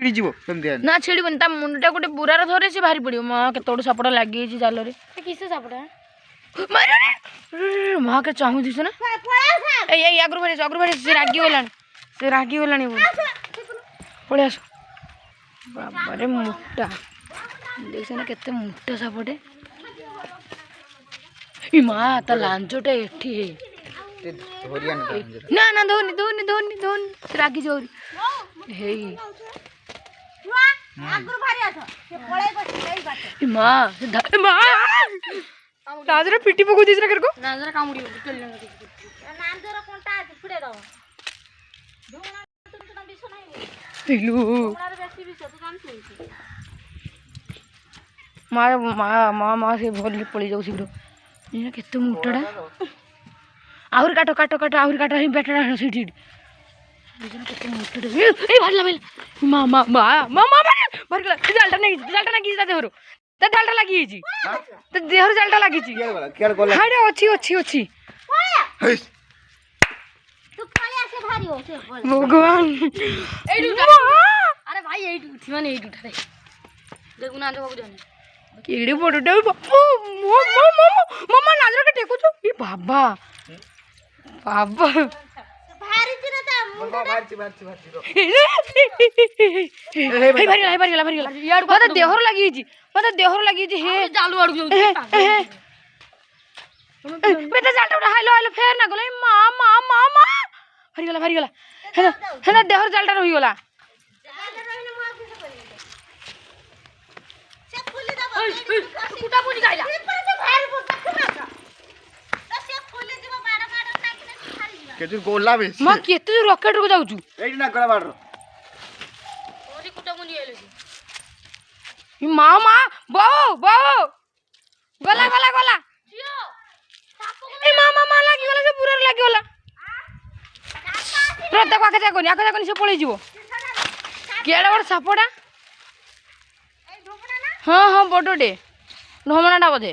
छिड़ी जीवो सेमती ना छिड़बनी ता मुंडटा गोटे बुरार धरे से बाहरी पड़ो माँ के सापटा लगी जाल किस सापटा माँ के चाहू दिस ना आगु भाई से रागी गला पड़े आस बाबा मोटा देख ना केते मोटा सापटे माँ ता लांचटा एठी ना ना धोनी धोनी धोनी धोनी रागी जोरी हे माँ नाजरा पिटी पको दिस कर को नाजरा कामुड़ी हेलो माँ माँ माँ माँ से भल पड़े जाऊ शीघ्र ये केते मोटाटा आहरी काट काट काट आहरी काट बेटा सीटी केते मोटाटा ए भाला भाला माँ माँ माँ माँ माँ भर गला जालटा नहीं ता देहरो ता जालटा लागी छि ता देहरो जालटा लागी छि केड़ कोला हाडे अछि अछि अछि तू पळे आसे भारी हो से भगवान अरे भाई एइटू उठी माने एइटू उठा दे देखु ना जो जाने केड़े बड़टे बापू मम्मा नाजरा के टेको छो ए बाबा बाबा भारी चिरा ता भारी भारी गला मते देहर लागी छि हे जालू आडू जो बेटा जालटा उठा हाइलो हाइलो फेर ना गले मां मां मां मां भारी गला हेना देहर जालटा रही गला कुटा पुनी गाइला केजु गोला बे मां केते रॉकेट को जाउछु एडी ना गला बाडरो ओरी कुटा पुनी आइले मां मां बो गला जियो ए मां लागी गला से पूरा लागी गला रता को आके जाकोनी से पळै जीवो केडा बड़ सापडा हाँ हाँ बड़ोटे ढमणाटा बोधे